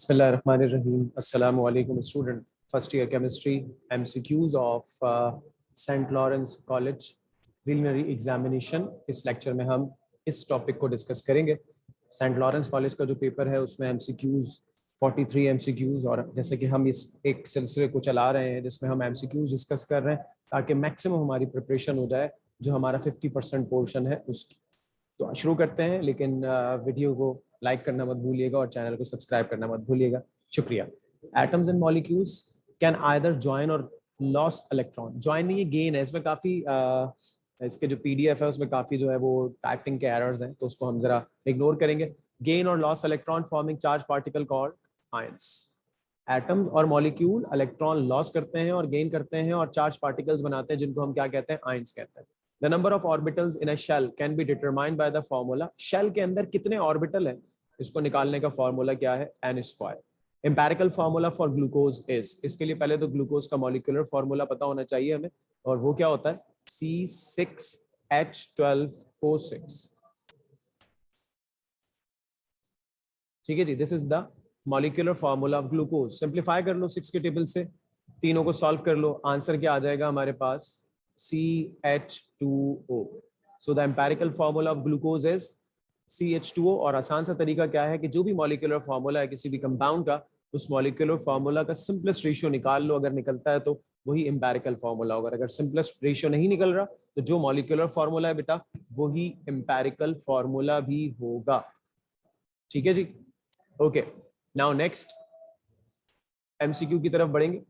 Bismillahirrahmanirrahim. Assalamu alaikum student. First year chemistry MCQs of St. Lawrence College preliminary examination. इस lecture में हम इस topic को discuss करेंगे। सेंट लॉरेंस कॉलेज का जो पेपर है उसमें MCQs 43 MCQs, और जैसे कि हम इस एक सिलसिले को चला रहे हैं जिसमें हम MCQs डिस्कस कर रहे हैं ताकि मैक्सिमम हमारी प्रिपरेशन हो जाए जो हमारा 50% पोर्शन है उसकी। तो शुरू करते हैं, लेकिन वीडियो को लाइक करना मत भूलिएगा और चैनल को सब्सक्राइब करना मत भूलिएगा। शुक्रिया। Atoms and molecules can either join और लॉस्ट इलेक्ट्रॉन। ज्वाइन नहीं, ये गेन है। इसमें काफ़ी इसके जो PDF है उसमें काफ़ी जो है वो टाइपिंग के एरर्स हैं, तो उसको हम जरा इग्नोर करेंगे। गेन और lost electron forming charge particle called ions. Atom और मॉलिक्यूल इलेक्ट्रॉन लॉस करते हैं और गेन करते हैं और चार्ज पार्टिकल्स बनाते हैं जिनको हम क्या कहते हैं, आयंस कहते हैं। The number of orbitals in a shell can be determined by the formula. Shell के अंदर कितने ऑर्बिटल हैं इसको निकालने का फॉर्मूला क्या है, n²। Empirical formula for glucose is, इसके लिए पहले तो ग्लूकोज का मॉलिक्यूलर फार्मूला पता होना चाहिए हमें, और वो क्या होता है C6H12O6। ठीक है जी, this is the molecular formula of glucose. Simplify कर लो 6 के टेबल से, तीनों को सॉल्व कर लो, आंसर क्या आ जाएगा हमारे पास, CH2O। So the empirical formula of glucose is CH2O। और आसान सा तरीका क्या है कि जो भी मॉलिक्यूलर फार्मूला है किसी भी कंपाउंड का, उस मॉलिक्यूलर फार्मूला का सिंपलेस्ट रेशियो निकाल लो। अगर निकलता है तो वही एम्पेरिकल फार्मूला होगा। अगर सिंपलेस्ट रेशियो नहीं निकल रहा तो जो मॉलिक्यूलर फार्मूला है बेटा वही एम्पेरिकल फार्मूला भी होगा। ठीक है जी, ओके। नाउ नेक्स्ट MCQ की तरफ बढ़ेंगे।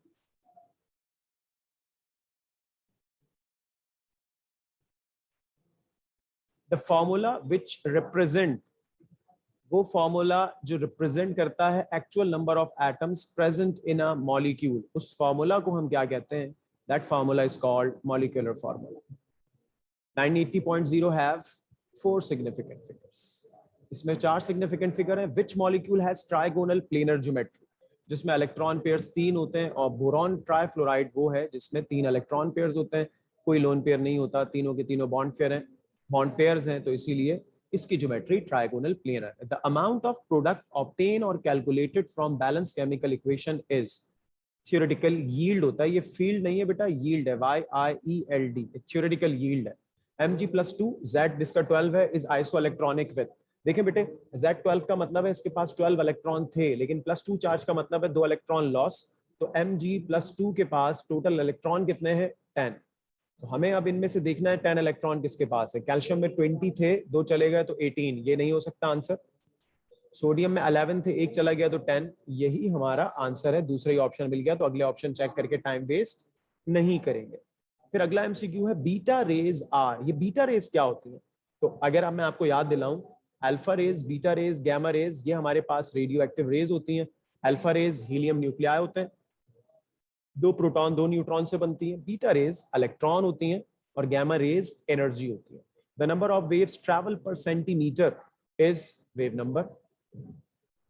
The formula which represent, वो फॉर्मूला जो रिप्रेजेंट करता है actual number of atoms present in a molecule, उस फॉर्मूला को हम क्या कहते हैं, that formula is called molecular formula. 980.0 have 4 significant figures. इसमें 4 सिग्निफिकेंट फिगर हैं। Which molecule has trigonal planar geometry, जिसमें इलेक्ट्रॉन पेयर्स 3 होते हैं, और बोरॉन ट्राइफ्लोराइड वो है जिसमें 3 इलेक्ट्रॉन पेयर्स होते हैं, कोई लोन पेयर नहीं होता, तीनों के तीनों बॉन्ड पेयर हैं, बॉन्ड पेयर्स हैं, तो इसीलिए इसकी ज्योमेट्री ट्राइगोनल प्लेनर है। The amount of product obtain और calculated from balance chemical equation is, theoretical yield होता है, ये फील्ड नहीं है बेटा, यील्ड है, YIELD, थ्योरेटिकल यील्ड है। Mg+2 Z जिसका 12 है इज आइसो इलेक्ट्रॉनिक विथ। देखें बेटे, Z12 का मतलब है इसके पास 12 इलेक्ट्रॉन थे, लेकिन +2 चार्ज का मतलब है 2 इलेक्ट्रॉन लॉस, तो Mg+2 के पास टोटल इलेक्ट्रॉन कितने हैं, 10। तो हमें अब इनमें से देखना है 10 इलेक्ट्रॉन किसके पास है। कैल्शियम में 20 थे, 2 चले गए तो 18, ये नहीं हो सकता आंसर। सोडियम में 11 थे, 1 चला गया तो 10, यही हमारा आंसर है। दूसरा ही ऑप्शन मिल गया तो अगले ऑप्शन चेक करके टाइम वेस्ट नहीं करेंगे। फिर अगला MCQ है बीटा रेज आर। ये बीटा रेज क्या होती है, तो अगर अब मैं आपको याद दिलाऊं, alpha rays, beta rays, gamma rays, ये हमारे पास रेडियो एक्टिव रेज होती हैं। अल्फा रेज हीलियम न्यूक्लियाई होते हैं, 2 प्रोटॉन 2 न्यूट्रॉन से बनती है। बीटा रेज इलेक्ट्रॉन होती हैं और गामा रेज एनर्जी होती है। The number of waves travel पर सेंटीमीटर इज वेव नंबर।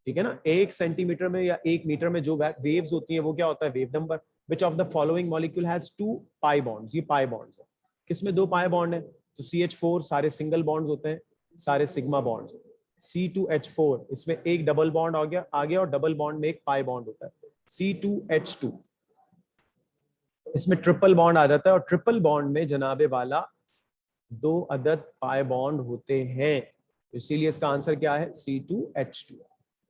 ठीक है ना, 1 सेंटीमीटर में या 1 मीटर में जो वेव्स होती हैं वो क्या होता है, wave number. Which of the following molecule has 2 pi bonds, ये पाई बॉन्ड्स है, किसमें 2 पाई बॉन्ड है, तो CH4 सारे सिंगल बॉन्ड्स होते हैं, सारे सिग्मा बॉन्ड्स। C2H4 इसमें एक डबल बॉन्ड आ गया और डबल बॉन्ड में एक पाई बॉन्ड होता है। C2H2 इसमें ट्रिपल बॉन्ड आ जाता है, और ट्रिपल बॉन्ड में जनाबे वाला 2 अदद पाई बॉन्ड होते हैं, इसीलिए इसका आंसर क्या है, C2H2।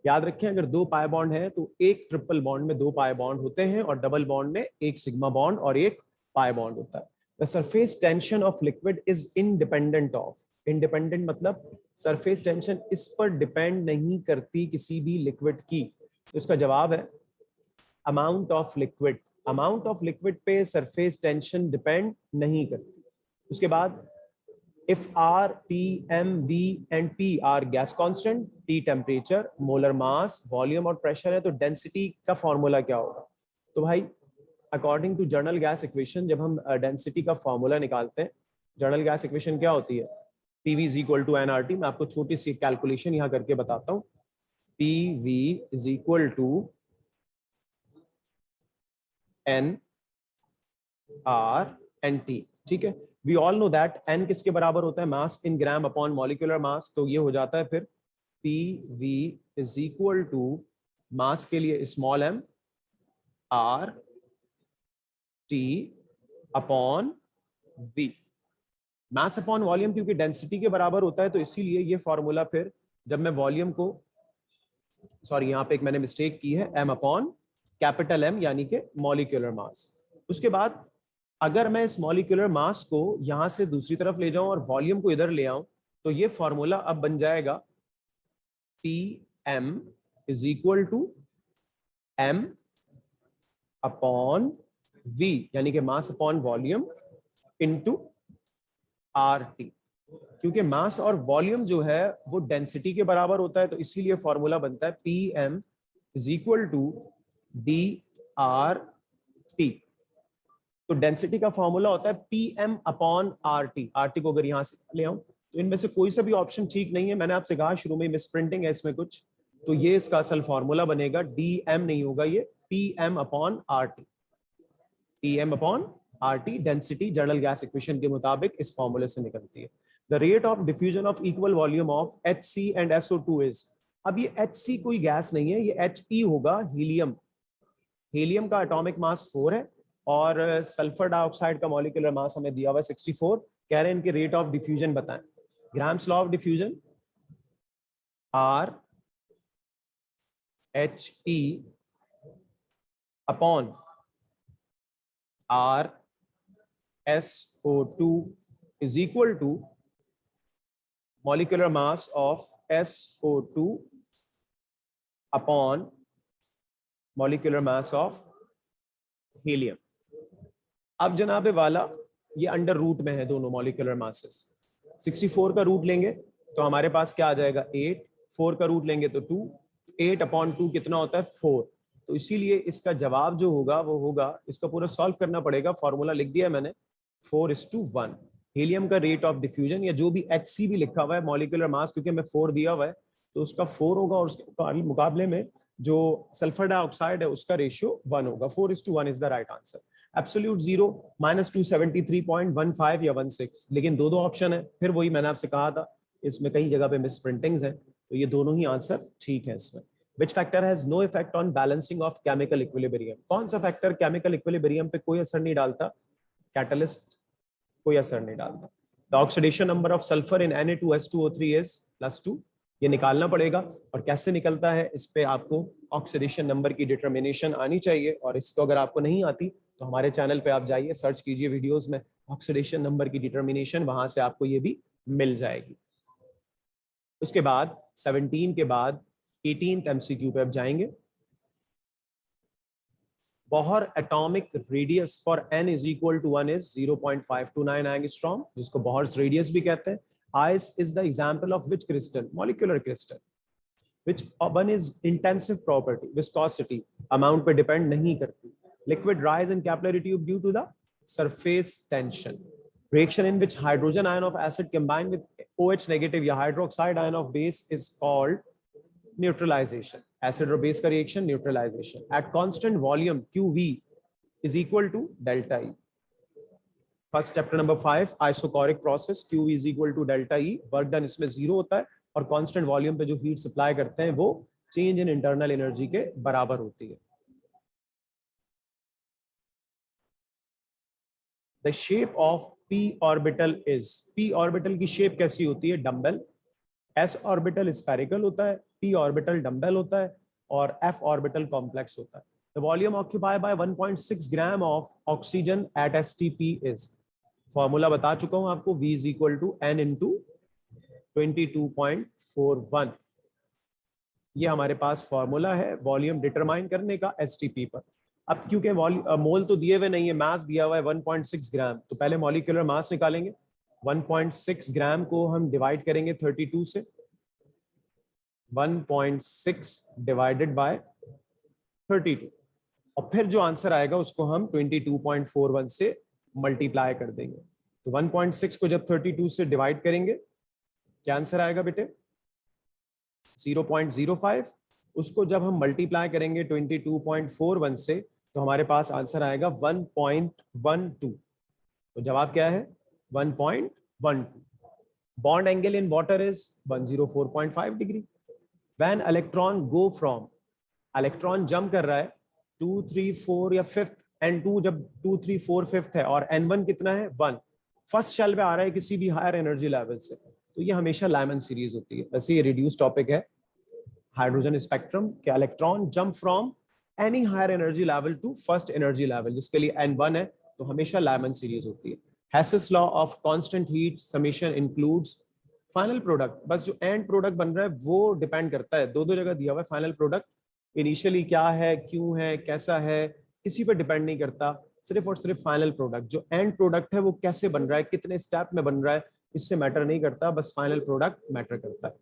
याद रखें, अगर 2 पाई बॉन्ड है तो एक ट्रिपल बॉन्ड में 2 पाई बॉन्ड होते हैं, और डबल बॉन्ड में एक सिग्मा बॉन्ड और एक पाई बॉन्ड होता है। The surface tension of liquid is independent of, independent मतलब सरफेस टेंशन इस पर डिपेंड नहीं करती किसी भी लिक्विड की, तो इसका जवाब है amount of liquid. Amount of liquid पे सरफेस टेंशन डिपेंड नहीं करती। उसके बाद if R, T, M, V and P are gas constant, T temperature, molar mass, volume और प्रेशर है, तो डेंसिटी का फॉर्मूला क्या होगा, तो भाई according to general gas equation जब हम डेंसिटी का फॉर्मूला निकालते हैं, जर्नल गैस इक्वेशन क्या होती है, PV is equal to NRT। मैं आपको छोटी सी कैलकुलेशन यहाँ करके बताता हूँ। PV is equal to NRT। ठीक है, we all know that N किसके बराबर होता है, मास इन ग्राम अपॉन मॉलिक्यूलर मास, तो ये हो जाता है फिर PV is equal to mass के लिए small m r t upon v। Mass upon volume क्योंकि डेंसिटी के बराबर होता है तो इसीलिए ये फॉर्मूला फिर जब मैं वॉल्यूम को, सॉरी यहाँ पे एक मैंने मिस्टेक की है, m अपॉन कैपिटल M यानी कि मॉलिक्यूलर मास। उसके बाद अगर मैं इस मॉलिक्यूलर मास को यहां से दूसरी तरफ ले जाऊं और वॉल्यूम को इधर ले आऊं तो ये फॉर्मूला अब बन जाएगा Pm is equal to m upon v यानी कि mass upon volume into RT। क्योंकि मास और वॉल्यूम जो है वो डेंसिटी के बराबर होता है तो इसीलिए फॉर्मूला बनता है Pm is equal to dRT। तो डेंसिटी का फॉर्मूला होता है Pm अपॉन RT। RT को अगर यहां से ले आऊं तो इनमें से कोई सा भी ऑप्शन ठीक नहीं है। मैंने आपसे कहा शुरू में मिस प्रिंटिंग है इसमें कुछ, तो ये इसका असल फॉर्मूला बनेगा dm नहीं होगा, ये Pm upon RT। Pm upon RT density general gas equation के मुताबिक इस फॉर्मूले से निकलती है। The rate of diffusion of equal volume of HC and SO2 is, अब ये HC कोई गैस नहीं है, ये HE होगा, हीलियम। हीलियम का एटॉमिक मास 4 है और सल्फर डाइऑक्साइड का मॉलिक्यूलर मास हमें दिया हुआ है 64। कह रहे हैं इनके रेट ऑफ डिफ्यूजन बताएं। Grams law of diffusion R HE upon R SO2 is equal to molecular mass of SO2 upon molecular mass of helium। अब जनाबे वाला ये अंडर रूट में है दोनों मॉलिक्यूलर मासेस। 64 का रूट लेंगे तो हमारे पास क्या आ जाएगा 8, 4 का रूट लेंगे तो 2, 8 अपॉन 2 कितना होता है 4। तो इसीलिए इसका जवाब जो होगा वो होगा, इसका पूरा सॉल्व करना पड़ेगा, फॉर्मूला लिख दिया है मैंने 4:1। हीलियम का रेट ऑफ डिफ्यूजन या जो भी HC भी लिखा हुआ है मॉलिक्यूलर मास, क्योंकि हमें 4 दिया हुआ है तो उसका 4 होगा और उसके मुकाबले में जो सल्फर डाइऑक्साइड है उसका रेशियो 1 होगा। 4:1 is the right answer. Absolute zero -273.15 या 16, लेकिन दो ऑप्शन है। फिर वही मैंने आपसे कहा था इसमें कई जगह पे मिस प्रिंटिंग्स हैं, तो ये दोनों ही आंसर ठीक है इसमें। Which factor has no effect on balancing of chemical equilibrium? कौन सा फैक्टर केमिकल इक्विलिब्रियम पे कोई असर नहीं डालता? कैटलिस्ट कोई असर नहीं डालता। The oxidation number of sulfur in Na2H2O3 is +2। ये निकालना पड़ेगा और कैसे निकलता है इस पे आपको ऑक्सीडेशन नंबर की डिटर्मिनेशन आनी चाहिए, और इसको अगर आपको नहीं आती तो हमारे चैनल पे आप जाइए, सर्च कीजिए वीडियोस में ऑक्सीडेशन नंबर की डिटर्मिनेशन, वहां से आपको ये भी मिल जाएगी। उसके बाद 17 के बाद 18th MCQ पे अब जाएंगे। Bohr atomic radius for n is equal to 1 is 0.529 angstrom, जिसको बोहर्स रेडियस भी कहते हैं। Ice is the example of which crystal? Molecular crystal. Which one is intensive property? Viscosity, amount पे डिपेंड नहीं करती। Liquid rise in capillary tube due to the surface tension. Reaction in which hydrogen ion of acid combined with OH negative या hydroxide ion of base is called neutralization। Acid और base का reaction neutralization। At constant volume QV is equal to delta E। First chapter number 5 isochoric process, QV is equal to delta E। Work done इसमें 0 होता है और constant volume पे जो heat supply करते हैं वो change in internal energy के बराबर होती है। The shape of p orbital is, p orbital की shape कैसी होती है? डम्बल। s orbital spherical होता है, p orbital डम्बल होता है और f orbital complex होता है। The volume occupied by 1.6 gram of oxygen at STP is, formula बता चुका हूं आपको, V is equal to n into 22.41। ये हमारे पास फॉर्मूला है वॉल्यूम डिटरमाइन करने का STP पर। अब क्योंकि मोल तो दिए हुए नहीं है, मास दिया हुआ है 1.6 ग्राम, तो पहले मॉलिक्यूलर मास निकालेंगे। 1.6 ग्राम को हम डिवाइड करेंगे 32 से, 1.6 डिवाइडेड बाय 32, और फिर जो आंसर आएगा उसको हम 22.41 से मल्टीप्लाई कर देंगे। तो 1.6 को जब 32 से डिवाइड करेंगे क्या आंसर आएगा बेटे? 0.05। उसको जब हम मल्टीप्लाई करेंगे 22.41 से तो हमारे पास आंसर आएगा 1.12। तो जवाब क्या है? 1.12। Bond angle in water is 104.5 degree. When electron go from electron jump कर रहा है 2 3 4 या फिफ्थ, N2 जब 2 3 4 फिफ्थ है और N1 कितना है 1, फर्स्ट शेल पे आ रहा है किसी भी हायर एनर्जी लेवल से, तो ये हमेशा लाइमन सीरीज होती है। वैसे ये रिड्यूस टॉपिक है हाइड्रोजन स्पेक्ट्रम के electron jump from any higher energy level to first energy level, जिसके लिए N1 है तो हमेशा लाइमन सीरीज होती है। हैसेस law of constant heat summation includes final product, बस जो एंड प्रोडक्ट बन रहा है वो डिपेंड करता है, दो दो जगह दिया हुआ है फाइनल प्रोडक्ट, इनिशियली क्या है, क्यों है, कैसा है, किसी पर डिपेंड नहीं करता, सिर्फ और सिर्फ फाइनल प्रोडक्ट जो एंड प्रोडक्ट है वो कैसे बन रहा है, कितने स्टेप में बन रहा है, इससे मैटर नहीं करता, बस फाइनल प्रोडक्ट मैटर करता है।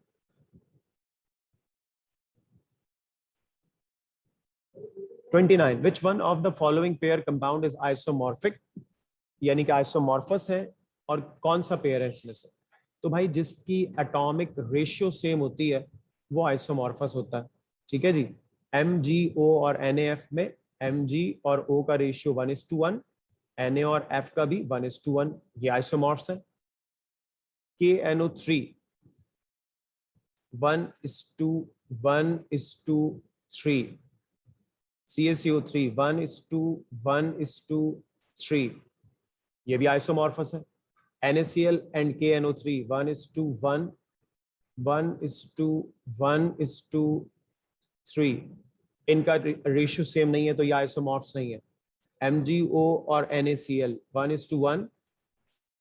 29 which one of the following pair compound is isomorphic, यानी कि आइसोमॉर्फस है, और कौन सा पेयर है इसमें से, तो भाई जिसकी एटॉमिक रेशियो सेम होती है वो आइसोमॉर्फस होता है। ठीक है जी, MgO और NaF में Mg और O का रेशियो 1:1, Na और F का भी 1:1, ये आइसोमॉर्फ्स है। KNO3 1:1:3, CaCO3 1:1:3, ये भी आइसोमॉर्फस है। NaCl and KNO3 1:1, 1:1:3, इनका रेशियो सेम नहीं है तो ये आइसोमॉर्फ्स नहीं है। MgO और NaCl 1:1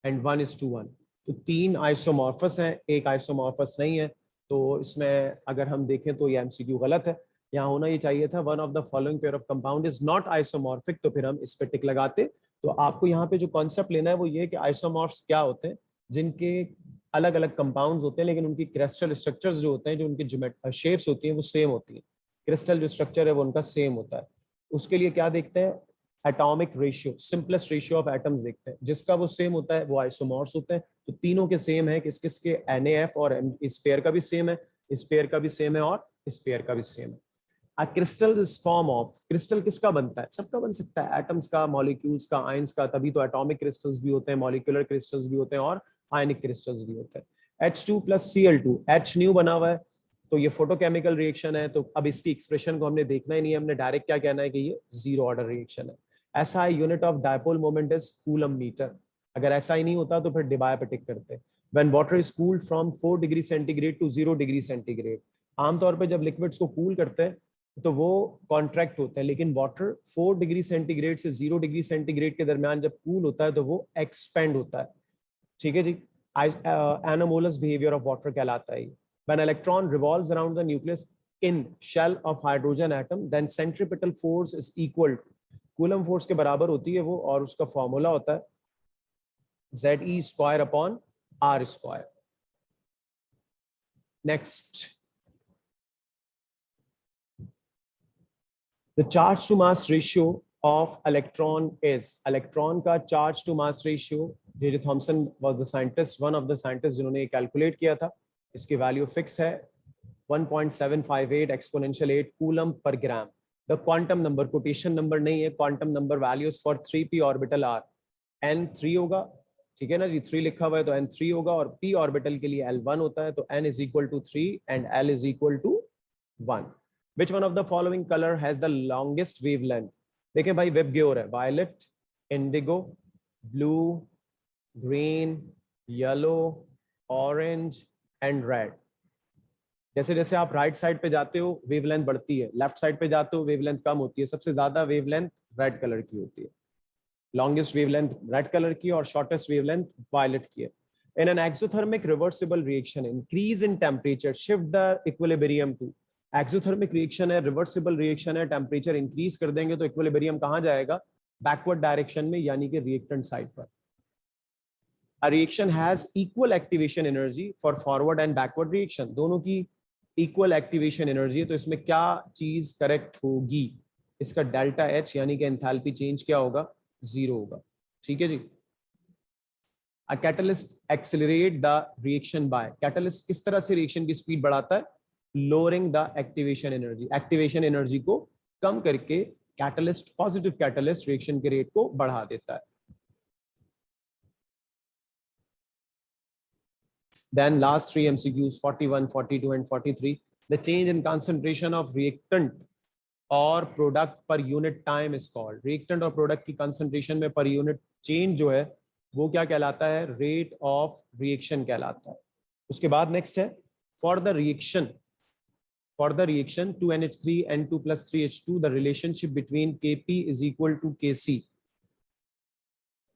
एंड 1:1, तो तीन आइसोमॉर्फस हैं, एक आइसोमॉर्फस नहीं है, तो इसमें अगर हम देखें तो ये MCQ गलत है, यहाँ होना ये चाहिए था one of the following pair of compound is not isomorphic, तो फिर हम इस पे टिक लगाते। तो आपको यहाँ पे जो कॉन्सेप्ट लेना है वो ये कि आइसोमॉर्फ्स क्या होते हैं, जिनके अलग अलग कंपाउंड्स होते हैं लेकिन उनकी क्रिस्टल स्ट्रक्चर्स जो होते हैं, जो उनकी शेप्स होती हैं वो सेम होती है, क्रिस्टल जो स्ट्रक्चर है वो उनका सेम होता है। उसके लिए क्या देखते हैं, atomic ratio, simplest ratio of atoms देखते हैं, जिसका वो सेम होता है वो आइसोमॉर्फ्स होते हैं। तो तीनों के सेम है, किस किस के, NaF और इस पेयर का भी सेम है, इस पेयर का भी सेम है और इस पेयर का भी सेम है। A crystal is form of, crystal किसका बनता है, सबका बन सकता है, एटम्स का, मॉलिक्यूल्स का, आयंस का, तभी तो एटॉमिक क्रिस्टल्स भी होते हैं, मॉलिक्यूलर क्रिस्टल्स भी होते हैं और आयनिक क्रिस्टल्स भी होते हैं। H2 + Cl2, H न्यू बना हुआ है तो ये फोटोकेमिकल रिएक्शन है, तो अब इसकी एक्सप्रेशन को हमने देखना ही नहीं है, हमने डायरेक्ट क्या कहना है कि ये जीरो ऑर्डर रिएक्शन है। ऐसा unit of dipole moment is coulomb metre, अगर ऐसा ही नहीं होता तो फिर डिबाय पे टिक करते। When water is cooled from 4 degree centigrade to 0 degree centigrade, आमतौर पे जब लिक्विड्स को कूल करते हैं तो वो कॉन्ट्रैक्ट होते हैं, लेकिन वाटर 4 डिग्री सेंटीग्रेड से 0 डिग्री सेंटीग्रेड के दरमियान जब कूल होता है तो वो एक्सपेंड होता है। ठीक है जी, एनोमोलस बिहेवियर ऑफ वाटर कहलाता है। When electron revolves around the nucleus in shell of hydrogen atom then centripetal force is equal, coulomb force के बराबर होती है वो, और उसका फॉर्मूला होता है Ze²/r²। Next, the charge to mass ratio of electron is, electron का charge to mass ratio, J.J. Thomson was the scientist, one of the scientists जिन्होंने कैलकुलेट किया था, इसकी वैल्यू फिक्स है 1.758 एक्सपोनेंशियल 8 कूलम पर gram. The quantum number, quotation number नहीं है, quantum number values for 3p orbital are, n 3 होगा, ठीक है ना जी, 3 लिखा हुआ है तो n 3 होगा, और p ऑर्बिटल के लिए l 1 होता है, तो n = 3 and l = 1। Which one of the following color has the longest wavelength? देखिए भाई वेब ग्योर है, violet, indigo, blue, green, yellow, orange and red. जैसे जैसे आप राइट साइड पे जाते हो वेवलेंथ बढ़ती है, लेफ्ट साइड पे जाते हो वेवलेंथ कम होती है, सबसे ज्यादा वेवलेंथ रेड कलर की होती है, लॉन्गेस्ट वेवलेंथ रेड कलर की और शॉर्टेस्ट वेवलेंथ वायलेट की है। In an exothermic reversible reaction, increase in temperature shift the equilibrium to, exothermic reaction है, रिवर्सिबल रिएक्शन है, टेम्परेचर इंक्रीज कर देंगे तो इक्विलिब्रियम कहां जाएगा, बैकवर्ड डायरेक्शन में, यानी कि रिएक्टेंट साइड पर। A reaction has equal activation energy for forward and backward reaction, दोनों की इक्वल एक्टिवेशन एनर्जी है, तो इसमें क्या चीज करेक्ट होगी, इसका डेल्टा H यानी कि एंथैल्पी चेंज क्या होगा, 0 होगा। ठीक है जी। A catalyst accelerate the reaction by, catalyst किस तरह से रिएक्शन की स्पीड बढ़ाता है, lowering the activation energy, activation energy को कम करके कैटलिस्ट, पॉजिटिव कैटलिस्ट रिएक्शन के रेट को बढ़ा देता है। Then last 3 MCQs 41, 42 and 43, the change in concentration of reactant और product per unit time is called. Reactant और प्रोडक्ट की कंसंट्रेशन में पर यूनिट चेंज जो है वो क्या कहलाता है, रेट ऑफ रिएक्शन कहलाता है। उसके बाद नेक्स्ट है for the reaction 2NH3 N2 + 3H2 the relationship between Kp is equal to Kc।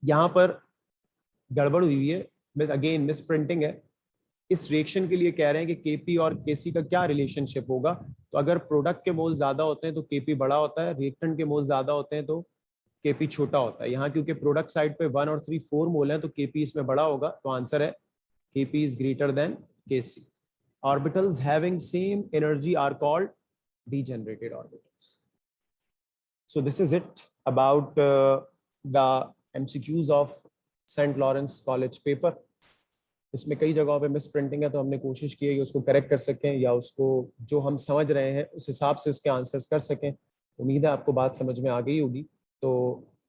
यहां पर गड़बड़ हुई है, अगेन मिस प्रिंटिंग है। इस रिएक्शन के लिए कह रहे हैं कि Kp और Kc का क्या रिलेशनशिप होगा। तो अगर प्रोडक्ट के मोल ज्यादा होते हैं तो Kp बड़ा होता है, रिएक्टेंट के मोल ज्यादा होते हैं तो Kp छोटा होता है। यहाँ क्योंकि प्रोडक्ट साइड पे 1 और 3 4 मोल है तो Kp इसमें बड़ा होगा, तो आंसर है Kp is greater than Kc। Orbitals having same energy are called degenerated orbitals. So this is it about the MCQs of Saint Lawrence College paper. इसमें कई जगहों पे मिस प्रिंटिंग है, तो हमने कोशिश की है कि उसको करेक्ट कर सकें या उसको जो हम समझ रहे हैं उस हिसाब से इसके आंसर्स कर सकें। उम्मीद है आपको बात समझ में आ गई होगी। तो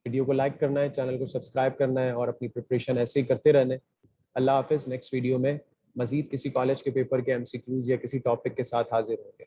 वीडियो को लाइक करना है, चैनल को सब्सक्राइब करना है और अपनी प्रिपरेशन ऐसे ही करते रहना है। अल्लाह हाफिज़। नेक्स्ट वीडियो में मजीद किसी कॉलेज के पेपर के MCQs या किसी टॉपिक के साथ हाजिर होंगे।